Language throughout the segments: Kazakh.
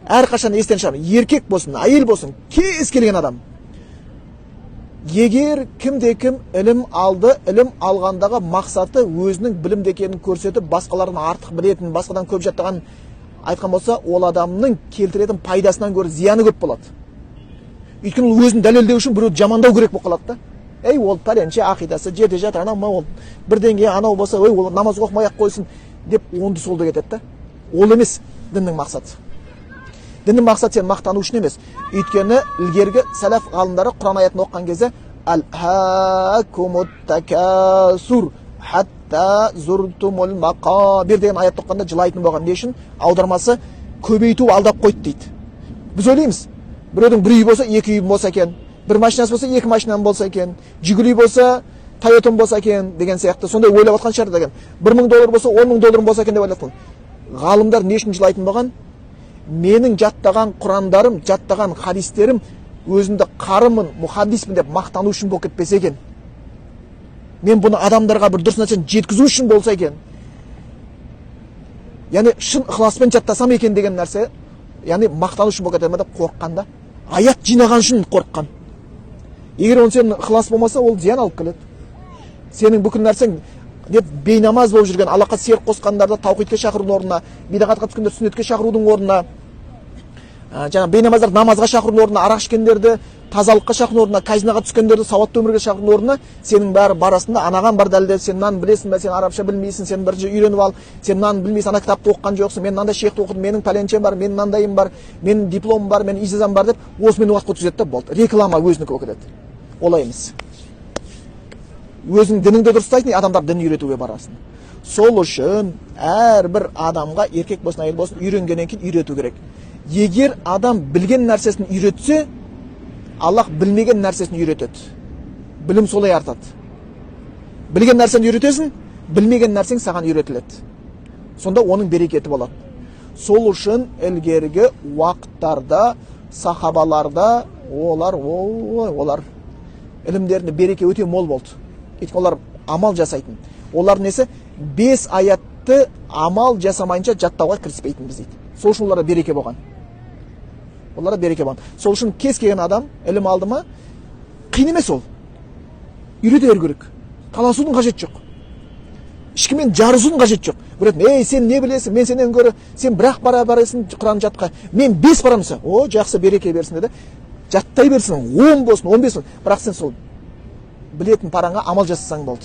әрқашан естен шығармын, еркек болсын, әйел болсын, кез келген адам. Егер кімде-кім ілім алды, ілім алғандағы мақсаты өзінің білімді екенін көрсетіп, басқалардан артық білетін, басқадан көп жаттаған айтқан болса, ол адамның келтіретін пайдасынан гөрі зияны көп болады. Өйткені ол өзін дәлелдеу үшін біреуді жамандау керек болып қалады да. Ей, ол пәленше ақидасы жерде жатыр, анау ол бірдеңе анау болса, ой, ол намаз оқымай-ақ қойсын деп онды солды кетеді да. Ол емес діннің мақсаты. Діннің мақсаты сен мақтану үшін емес. Өйткені ілгергі сәләф ғалымдары Құран аятын оққан кезде «Аль-хакумут такасур хатта зуртумул мақабир» деген аятты оққанда жылайтын болған. Не үшін? Аудармасы көбейту алдап қойды дейді. Біз ойлаймыз, біреудің бір үй болса, екі үй болса екен, бір машинасы болса, екі машинам болса екен, Жигули болса, Тойотам болса екен деген сияқты. Сондай ойлап отқан шығар деген. $1000 болса, $10,000 болса екен деп ойлатқан. Ғалымдар не үшін жылайтын болған? Менің жаттаған құрандарым, жаттаған хадистерім өзімді қарымын, мұхаддиспін деп мақтану үшін болып кетпесе екен. Мен бұны адамдарға бір дұрыс нәрсені жеткізу үшін болса екен. Яғни шын ықыласпен жаттасам екен деген нәрсе, яғни мақтану үшін болып кетеді деп қорыққанда, аят жинаған үшін қорыққан. Егер оны сенің ықылас болмаса, ол зиян алып келеді. Сенің бүкіл нәрсең деп бейнамаз болып жүрген, Аллахқа серік қосқандарды таухидке шақырудың орнына, бидағатқа түскендер сүннетке шақырудың орнына, жаңа бейнамаздар намазға шақырудың орнына, арақ ішкендерді тазалыққа шақырудың орнына, казиноға түскендерді сауатты өмірге шақырудың орнына, сенің бәрі барасында анаған бар дәлелдеп, сен мынаны білесің бе, сен арабша білмейсің, сен бір үйреніп ал, сен мынаны білмейсің, ана кітапты оқыған жоқсың, мен мынандай шейхті оқыдым, менің пәленшем бар, менің мынандайым бар, менің дипломым бар, менің изазам бар деп, осымен уақыт өткізеді де болды. Реклама өзінікі болып кетеді. Олай емес. Өзің дініңді дұрыстайтын, адамдар дін үйретуге барасың. Сол үшін әрбір адамға, еркек болсын, әйел болсын, үйренгеннен кейін үйрету керек. Егер адам білген нәрсесін үйретсе, Аллах білмеген нәрсесін үйретеді. Білім солай артады. Білген нәрсені үйретесің, білмеген нәрсең саған үйретіледі. Сонда оның берекеті болады. Сол үшін ілгергі уақыттарда, сахабаларда олар ілімдерінде береке өте мол болды. Олар амал жасайтын. Олар несі? 5 аятты амал жасамайынша жаттауға кіріспейтін біз дейді. Сол үшін оларға береке болған. Оларға береке болған. Сол үшін кез келген адам ілім алды ма, қиын емес ол. Үйрете беру керек. Таласудың қажет жоқ. Ешкіммен жарысудың қажет жоқ. Көретін, ей, сен не білесің? Мен сенен гөрі, сен бірақ барасың Құран жатқа. Мен 5 барамын. О, жақсы, береке берсін деді. Жаттай берсін, 10 болсын, 15 болсын. Бірақ сен сол білетін параңа амал жасасаң болды.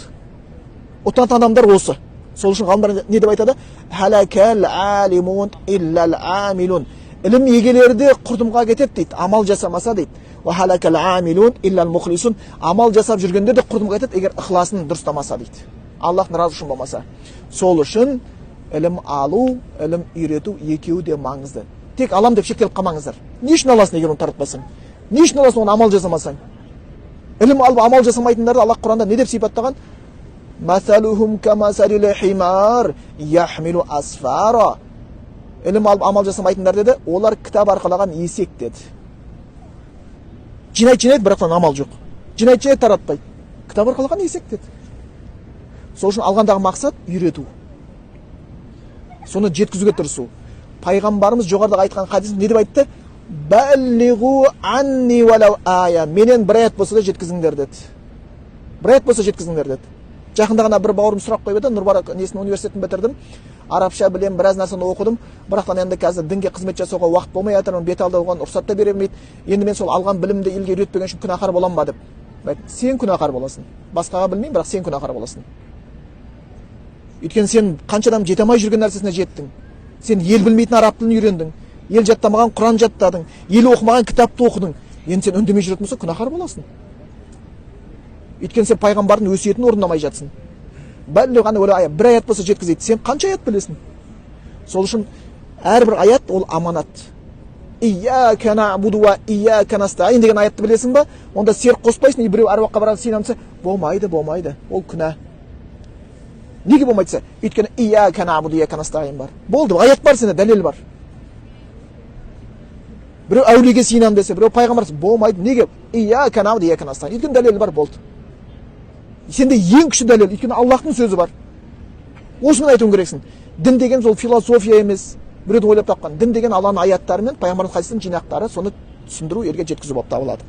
Отан адамдар осы. Сол үшін ғалымдар не деп айтады? Халакал алимун иллал амилун. Ілім егелері де құрдымға кетеді дейді, амал жасамаса дейді. Ва халакал амилун иллал мухлисун. Амал жасап жүргендер де құрдымға кетеді, егер ықыласын дұрыстамаса дейді. Аллахтың разы үшін болмаса. Сол үшін ілім алу, ілім үйрету екеуі де маңызды. Тек алам деп шектеліп қалмаңыздар. Не үшін аласың егер оны таратпасаң? Не үшін аласың оны амал жасамасаң? Ілім алып амал жасамайтындарды Аллах Құранда не деп сипаттаған? Масалухум камасалил химар яхмилу асфара. Ілім алып амал жасамайтындар деді, олар кітап арқалаған есек деді. Жинайды, бірақтан амал жоқ. Жинайды, таратпайды. Кітап арқалаған есек деді. Сол үшін алғандағы мақсат үйрету. Соны жеткізуге тырысу. Пайғамбарымыз жоғарыда айтқан хадис не деп айтты? Баллигу анни валау ая. Менен бір аят болса да жеткізіңдер деді. Бір аят болса жеткізіңдер деді. Жақында ғана бір бауырым сұрақ қойып еді, Нұрбара несінің университетін бітірдім. Арабша білем, біраз нәрсені оқыдым. Бірақтан енді қазір дінге қызмет жасауға уақыт болмай жатыр, бет алды оған рұқсат та бере бермейді. Енді мен сол алған білімді елге үйретпеген үшін күнәһар боламын ба деп. Сен күнәһар боласың. Басқаға білмеймін, бірақ сен күнәһар боласың. Өйткені сен қаншадан жете алмай жүрген нәрсесіне жеттің. Сен ел білмейтін араб тілін үйрендің. Ел жаттамаған Құран жаттадың. Ел оқымаған кітапты оқыдың. Енді сен үндемей жүретін болса күнәһар боласың. Өйткені сен пайғамбардың өсиетін орындамай жатсың. Бір аят болса жеткізеді. Сен қанша аят білесің? Сол үшін әрбір аят ол аманат. Ияка набуду ва ияка настаин деген аятты білесің ба? Онда серік қоспайсың, біреу әруаққа барады сенен десе, болмайды. Ол күнә. Неге болмайды? Өйткені ияка набуду ияка настаин бар. Болды, аят бар сенде, дәлел бар. Біреу әулиеге сенем десе, біреу пайғамбар десе, болмайды. Неге? Ияка набуду ияка настаин. Өйткені дәлел бар, болды. Сенде ең күшті дәлел, өйткені Аллахтың сөзі бар. Осымен айтуың керексің. Дін деген сол философия емес, Біреудің ойлап тапқан дін деген Алланың аяттары мен пайғамбардың хадистерінің жинақтары, соны түсіндіру, елге жеткізу болып табылады.